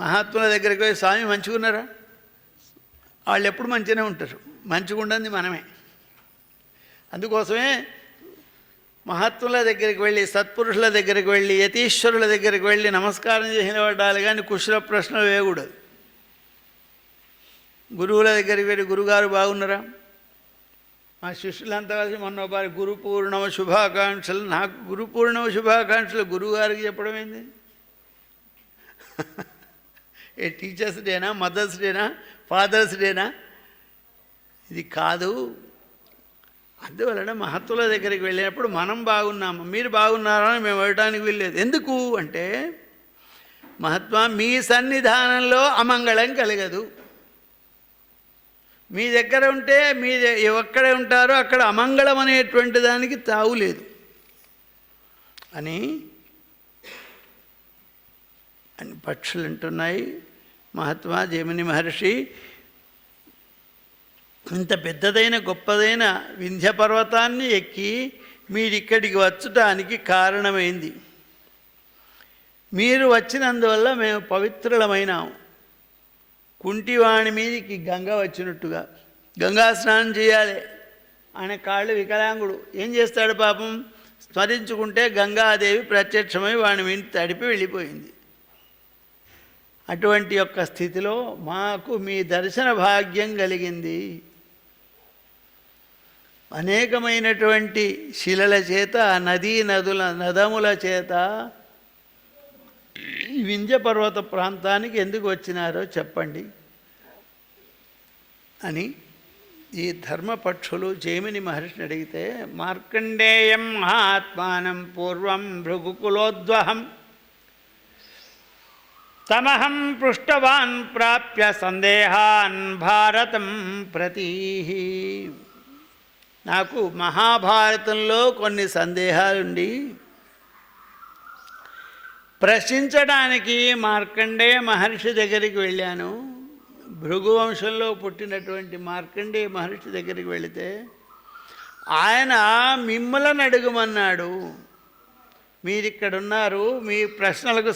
మహాత్ముల దగ్గరికి పోయి స్వామి మంచిగున్నారా, వాళ్ళు ఎప్పుడు మంచిగానే ఉంటారు, మంచిగా ఉండదు మనమే. అందుకోసమే మహాత్ముల దగ్గరికి వెళ్ళి, సత్పురుషుల దగ్గరికి వెళ్ళి, యతీశ్వరుల దగ్గరికి వెళ్ళి నమస్కారం చేసిన పడాలి, కానీ కుశల ప్రశ్నలు వేయకూడదు. గురువుల దగ్గరికి వెళ్ళి, గురుగారు బాగున్నారా, మా శిష్యులంతా కలిసి మొన్న వారి గురు పూర్ణమ శుభాకాంక్షలు, నాకు గురు పూర్ణమ శుభాకాంక్షలు గురువుగారికి చెప్పడం ఏంది? ఏ టీచర్స్ డేనా, మదర్స్ డేనా, ఫాదర్స్ డేనా? ఇది కాదు. అందువలన మహత్తుల దగ్గరికి వెళ్ళినప్పుడు మనం బాగున్నాము, మీరు బాగున్నారా అని మేము వెళ్ళడానికి వెళ్ళలేదు. ఎందుకు అంటే మహాత్మా మీ సన్నిధానంలో అమంగళం కలగదు. మీ దగ్గర ఉంటే మీ ఎక్కడే ఉంటారో అక్కడ అమంగళం అనేటువంటి దానికి తావులేదు అని పక్షులు అంటున్నాయి. మహాత్మా జైమిని మహర్షి ఇంత పెద్దదైన గొప్పదైన వింధ్య పర్వతాన్ని ఎక్కి మీరిక్కడికి వచ్చటానికి కారణమైంది. మీరు వచ్చినందువల్ల మేము పవిత్రులమైనాము. కుంటివాణి మీదకి గంగ వచ్చినట్టుగా గంగా స్నానం చేయాలి. ఆయన కాళ్ళు వికలాంగుడు, ఏం చేస్తాడు పాపం? స్మరించుకుంటే గంగాదేవి ప్రత్యక్షమై వాని మీద తడిపి వెళ్ళిపోయింది. అటువంటి యొక్క స్థితిలో మాకు మీ దర్శన భాగ్యం కలిగింది. అనేకమైనటువంటి శిలల చేత, నదముల చేత ఈ వింధ్య పర్వత ప్రాంతానికి ఎందుకు వచ్చినారో చెప్పండి అని ఈ ధర్మపక్షులు జైమిని మహర్షిని అడిగితే, మార్కండేయం మహాత్మానం పూర్వం భృగుకులోద్వహం తమహం పృష్టవాన్ ప్రాప్య సందేహాన్ భారతం ప్రతి. నాకు మహాభారతంలో కొన్ని సందేహాలుండి ప్రశ్నించడానికి మార్కండేయ మహర్షి దగ్గరికి వెళ్ళాను. భృగువంశంలో పుట్టినటువంటి మార్కండేయ మహర్షి దగ్గరికి వెళితే ఆయన మిమ్మల్ని అడుగుమన్నాడు. మీరిక్కడున్నారు, మీ ప్రశ్నలకు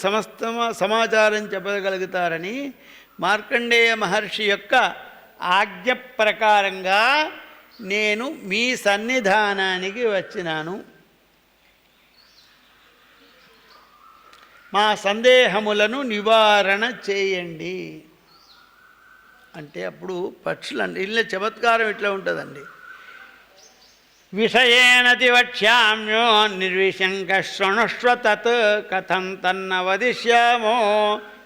సమాచారం చెప్పగలుగుతారని మార్కండేయ మహర్షి యొక్క ఆజ్ఞ ప్రకారంగా నేను మీ సన్నిధానానికి వచ్చినాను. మా సందేహములను నివారణ చేయండి అంటే అప్పుడు పక్షులు అండి, ఇళ్ళ చమత్కారం ఇట్లా ఉంటుందండి. విషయేనతి వక్ష్యామ్యో నిర్విశంక శృణుష్వ తత్ కథం తన్న వదిష్యామో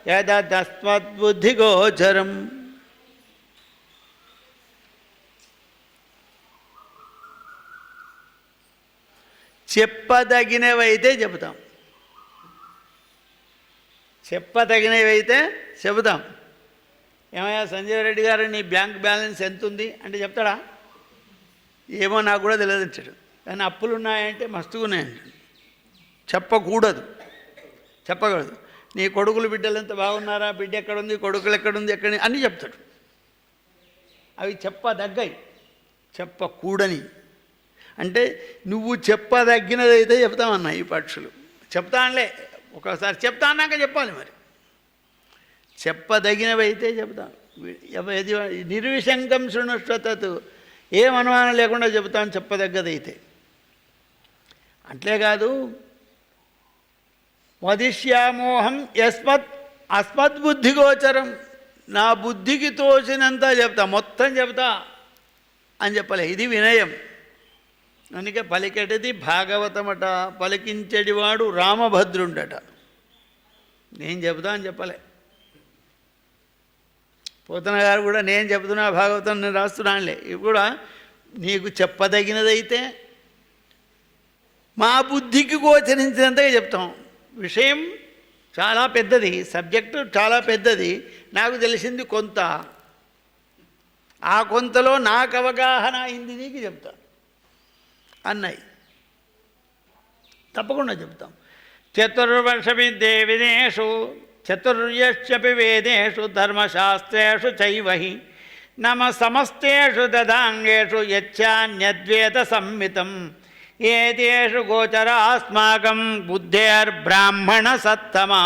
యదస్మద్బుద్ధిగోచరం. చెప్పదగినవైతే చెబుతాం, చెప్పదగినవైతే చెబుతాం. ఏమయ్యా సంజీవ్ రెడ్డి గారు, నీ బ్యాంక్ బ్యాలెన్స్ ఎంత ఉంది అంటే చెప్తాడా? ఏమో నాకు కూడా తెలియదు అంటాడు. కానీ అప్పులు ఉన్నాయంటే మస్తుగా ఉన్నాయంటాడు. చెప్పకూడదు, చెప్పకూడదు. నీ కొడుకులు బిడ్డలు ఎంత బాగున్నారా, బిడ్డ ఎక్కడుంది, కొడుకులు ఎక్కడుంది, ఎక్కడ అన్నీ చెప్తాడు. అవి చెప్పదగ్గవి, చెప్పకూడని. అంటే నువ్వు చెప్పదగినదైతే చెప్తామన్నా ఈ పక్షులు. చెప్తానులే, ఒకసారి చెప్తా అన్నాక చెప్పాలి. మరి చెప్పదగినవైతే చెప్తాం. నిర్విశంకం శృణుష్వతత్, ఏం అనుమానం లేకుండా చెబుతాను చెప్పదగ్గదైతే. అంతేకాదు వదిష్యామోహం అస్మద్బుద్ధిగోచరం, నా బుద్ధికి తోచినంత చెప్తా, మొత్తం చెప్తా అని చెప్పలే. ఇది వినయం. అందుకే పలికెటది భాగవతమట, పలికించేటివాడు రామభద్రుండట. నేను చెబుతా అని చెప్పలే. పోతన గారు కూడా నేను చెబుతున్నా భాగవతం, నేను రాస్తున్నానులే. ఇవి కూడా నీకు చెప్పదగినదైతే మా బుద్ధికి గోచరించినంతగా చెప్తాం. విషయం చాలా పెద్దది, సబ్జెక్టు చాలా పెద్దది, నాకు తెలిసింది కొంత, ఆ కొంతలో నాకు అవగాహన అయింది నీకు చెప్తా అన్నాయి. తప్పకుండా చెప్తాం. చతుర్వర్షమిదే విదేషు చతుర్యశ్చపి వేదేషు ధర్మశాస్త్రేషు చైవహి నమ సమస్తేషు దదాంగేషు యచ్చాన్యద్వేద సంహితం ఏతేషు గోచరాస్మాకం బుద్ధేర్బ్రాహ్మణ సత్తమా.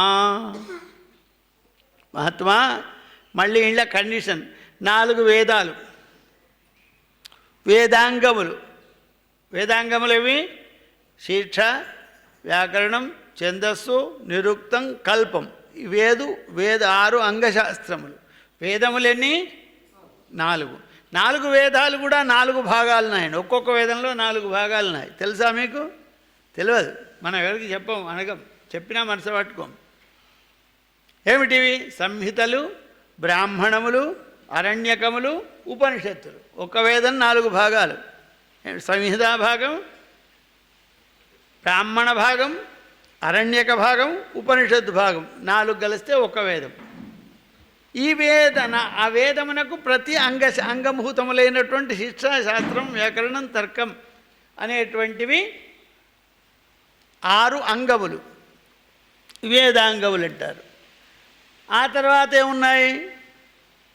మహాత్మా మళ్ళీ ఇంట్లో కండిషన్ 4 వేదాలు, వేదాంగములు ఇవి శిక్ష, వ్యాకరణం, ఛందస్సు, నిరుక్తం, కల్పం. వేద 6 అంగశాస్త్రములు. వేదములెన్ని? 4 వేదాలు కూడా 4 భాగాలు ఉన్నాయండి. ఒక్కొక్క వేదంలో 4 భాగాలు ఉన్నాయి. తెలుసా మీకు? తెలియదు. మనం ఎవరికి చెప్పం, అనగం. చెప్పినా మనసు పట్టుకోం. ఏమిటివి? సంహితలు, బ్రాహ్మణములు, అరణ్యకములు, ఉపనిషత్తులు. ఒక వేదం 4 భాగాలు. సంహితా భాగం, బ్రాహ్మణ భాగం, అరణ్యక భాగం, ఉపనిషత్తు భాగం 4 కలిస్తే ఒక వేదం. ఈ ఆ వేదమునకు ప్రతి అంగభూతములైనటువంటి శిక్షా, శాస్త్రం, వ్యాకరణం, తర్కం అనేటువంటివి 6 అంగములు, వేదాంగములు అంటారు. ఆ తర్వాత ఏమున్నాయి?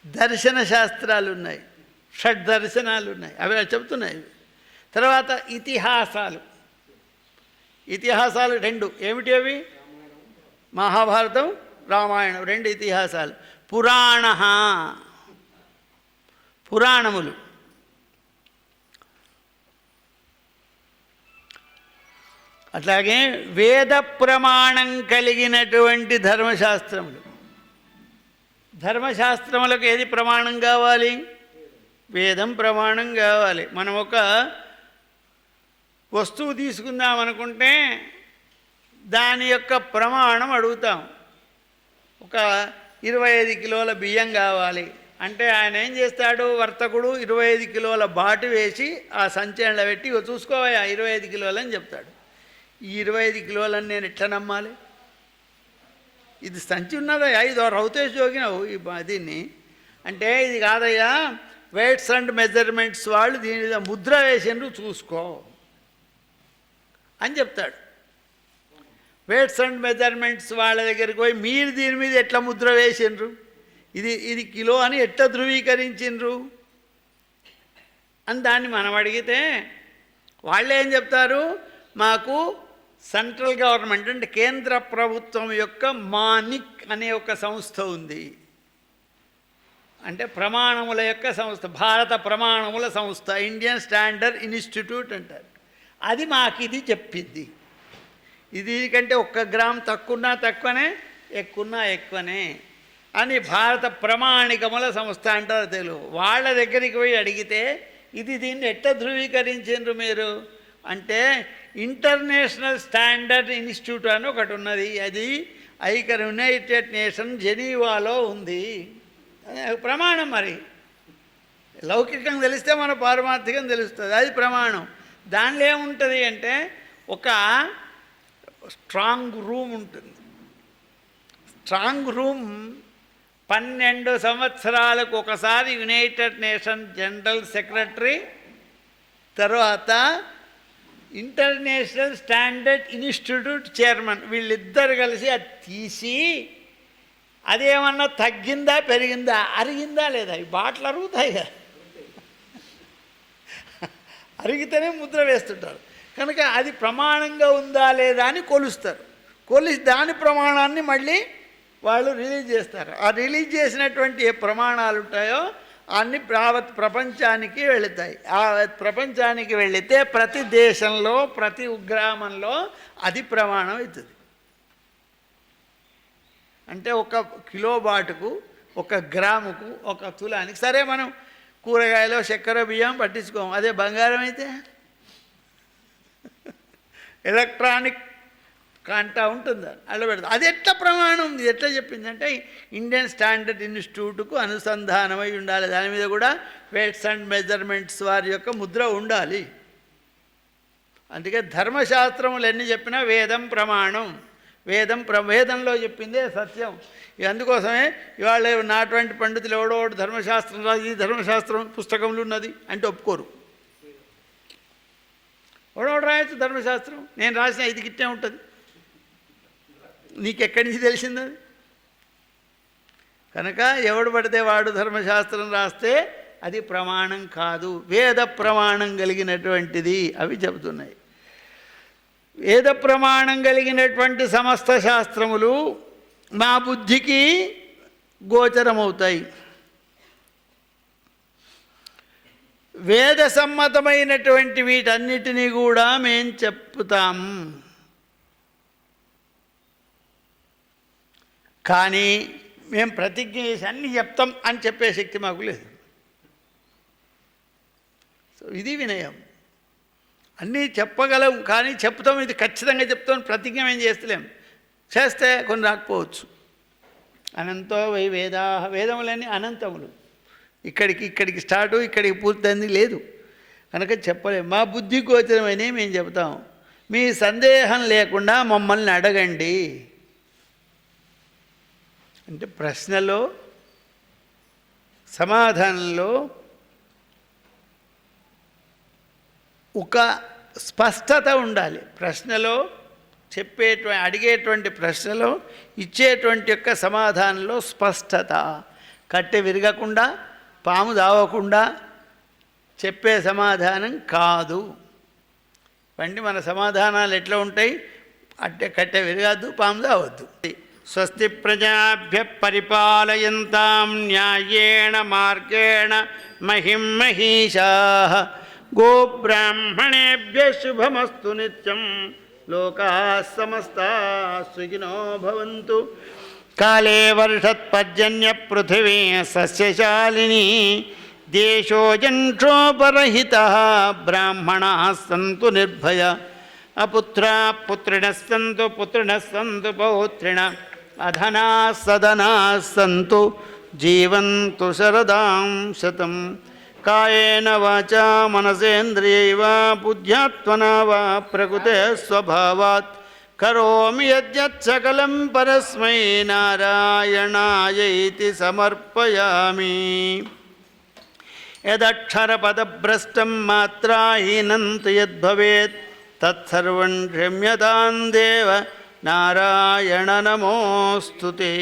దర్శన శాస్త్రాలు ఉన్నాయి, షడ్దర్శనాలు ఉన్నాయి, అవి చెబుతున్నాయి. తర్వాత ఇతిహాసాలు 2. ఏమిటి అవి? మహాభారతం, రామాయణం 2 ఇతిహాసాలు. పురాణములు. అట్లాగే వేద ప్రమాణం కలిగినటువంటి ధర్మశాస్త్రములు. ధర్మశాస్త్రములకు ఏది ప్రమాణం కావాలి? వేదం ప్రమాణం కావాలి. మనం ఒక వస్తువు తీసుకుందామనుకుంటే దాని యొక్క ప్రమాణం అడుగుతాం. ఒక 25 కిలోల బియ్యం కావాలి అంటే ఆయన ఏం చేస్తాడు? వర్తకుడు 25 కిలోల బాటు వేసి ఆ సంచలనలో పెట్టి చూసుకోవా 25 కిలోలని చెప్తాడు. ఈ 25 కిలోలని నేను ఎట్లా నమ్మాలి? ఇది సంచి ఉన్నదా? ఇది రౌతేష్ జోగినావు దీన్ని అంటే ఇది కాదయ్యా, వెయిట్స్ అండ్ మెజర్మెంట్స్ వాళ్ళు దీని మీద ముద్ర వేసిండ్రు చూసుకో అని చెప్తాడు. వెయిట్స్ అండ్ మెజర్మెంట్స్ వాళ్ళ దగ్గరికి పోయి మీరు దీని మీద ఎట్లా ముద్ర వేసిండ్రు, ఇది కిలో అని ఎట్లా ధృవీకరించిండ్రు అని దాన్ని మనం అడిగితే వాళ్ళు ఏం చెప్తారు? మాకు సెంట్రల్ గవర్నమెంట్ అంటే కేంద్ర ప్రభుత్వం యొక్క మానిక్ అనే ఒక సంస్థ ఉంది. అంటే ప్రమాణముల యొక్క సంస్థ, భారత ప్రమాణముల సంస్థ, ఇండియన్ స్టాండర్డ్ ఇన్స్టిట్యూట్ అంటారు. అది మాకు ఇది చెప్పింది. ఇది కంటే 1 గ్రామ్ తక్కువన్నా తక్కువనే, ఎక్కువన్నా ఎక్కువనే అని భారత ప్రమాణికముల సంస్థ అంటారు తెలుగు. వాళ్ళ దగ్గరికి పోయి అడిగితే దీన్ని ఎట్లా ధృవీకరించారు మీరు అంటే ఇంటర్నేషనల్ స్టాండర్డ్ ఇన్స్టిట్యూట్ అని ఒకటి ఉన్నది. అది యునైటెడ్ నేషన్ జెనీవాలో ఉంది. ప్రమాణం. మరి లౌకికంగా తెలిస్తే మన పారమార్థికం తెలుస్తుంది. అది ప్రమాణం. దానిలో ఏముంటుంది అంటే ఒక స్ట్రాంగ్ రూమ్ ఉంటుంది. స్ట్రాంగ్ రూమ్ 12 సంవత్సరాలకు ఒకసారి యునైటెడ్ నేషన్ జనరల్ సెక్రటరీ, తర్వాత ఇంటర్నేషనల్ స్టాండర్డ్ ఇన్స్టిట్యూట్ చైర్మన్ వీళ్ళిద్దరు కలిసి అది తీసి అదేమన్నా తగ్గిందా, పెరిగిందా, అరిగిందా లేదా, ఈ బాటలు అరుగుతాయి కదా, అరిగితేనే ముద్ర వేస్తుంటారు. కనుక అది ప్రమాణంగా ఉందా లేదా అని కొలుస్తారు. కొలిసి దాని ప్రమాణాన్ని మళ్ళీ వాళ్ళు రిలీజ్ చేస్తారు. ఆ రిలీజ్ చేసినటువంటి ఏ ప్రమాణాలు ఉంటాయో అన్ని ప్రపంచానికి వెళుతాయి. ఆ ప్రపంచానికి వెళితే ప్రతి దేశంలో, ప్రతి గ్రామంలో అది ప్రమాణం అవుతుంది. అంటే 1 కిలో బాటుకు, 1 గ్రాముకు, 1 తులానికి. సరే మనం కూరగాయలు, చక్కెర, బియ్యం పట్టించుకోము. అదే బంగారం అయితే ఎలక్ట్రానిక్ కాంటా ఉంటుందా అలా పెడతా. అది ఎట్లా ప్రమాణం? ఇది ఎట్లా చెప్పిందంటే ఇండియన్ స్టాండర్డ్ ఇన్స్టిట్యూట్కు అనుసంధానమై ఉండాలి. దాని మీద కూడా వెయిట్స్ అండ్ మెజర్మెంట్స్ వారి యొక్క ముద్ర ఉండాలి. అందుకే ధర్మశాస్త్రములు ఎన్ని చెప్పినా వేదం ప్రమాణం. వేదంలో చెప్పిందే సత్యం. అందుకోసమే ఇవాళ నాటువంటి పండితులు ఎవడో ధర్మశాస్త్రం రాదు, ఈ ధర్మశాస్త్రం పుస్తకంలో ఉన్నది అంటే ఒప్పుకోరు. ఎవడోడు రాయొచ్చు ధర్మశాస్త్రం, నేను రాసిన ఇది గిట్టే ఉంటుంది, నీకెక్కడి నుంచి తెలిసింది? కనుక ఎవడు పడితే వాడు ధర్మశాస్త్రం రాస్తే అది ప్రమాణం కాదు, వేద ప్రమాణం కలిగినటువంటిది అవి చెబుతున్నాయి. వేద ప్రమాణం కలిగినటువంటి సమస్త శాస్త్రములు మా బుద్ధికి గోచరమవుతాయి. వేద సమ్మతమైనటువంటి వీటన్నిటినీ కూడా మేం చెప్తాం. కానీ మేము ప్రతిజ్ఞ చేసి అన్నీ చెప్తాం అని చెప్పే శక్తి మాకు లేదు. సో ఇది వినయం. అన్నీ చెప్పగలం కానీ చెప్తాం, ఇది ఖచ్చితంగా చెప్తాం, ప్రతిజ్ఞ మేము చేస్తలేం. చేస్తే కొన్ని రాకపోవచ్చు. అనంతో వై వేదా, వేదములన్నీ అనంతములు. ఇక్కడికి స్టార్టు, ఇక్కడికి పూర్తయింది లేదు కనుక చెప్పలేము. మా బుద్ధి గోచరమని మేము చెప్తాం. మీ సందేహం లేకుండా మమ్మల్ని అడగండి అంటే ప్రశ్నలో సమాధానంలో ఒక స్పష్టత ఉండాలి. ప్రశ్నలో అడిగేటువంటి ప్రశ్నలో ఇచ్చేటువంటి యొక్క సమాధానంలో స్పష్టత. కట్టె విరగకుండా పాము దావకుండా చెప్పే సమాధానం కాదు. మన సమాధానాలు ఎట్లా ఉంటాయి? కట్టె విరగద్దు, పాము దావద్దు. స్వస్తి ప్రజాభ్య పరిపాలయంతాం న్యాయేణ మార్గేణ మహిం మహీషాః. గోబ్రాహ్మణేభ్య శుభమస్తు నిత్యం. లోకాః సమస్తాః సుఖినో భవంతు. కాలే వర్షత్పర్జన్య పృథివీ సస్యశాలినీ. దేశోజంక్షోపరహితః బ్రాహ్మణాః సంతు నిర్భయ. అపుత్రాः పుత్రిణः సంతు పుత్రిణः సంతు పౌత్రిణः. అధనాः సదనాः సంతు జీవంతు శరదాం శతం. కాయేన వాచా మనసేంద్రియైవా బుద్ధ్యాత్మనా వా ప్రకృతే స్వభావాత్ కరోమి యద్యత్ సకలం పరస్మై నారాయణాయైతి సమర్పయామి. యదక్షరపదభ్రష్టం మాత్రాహీనం తు యద్భవేత్ తత్సర్వం క్షమ్యతాం దేవ నారాయణ నమోస్తుతే.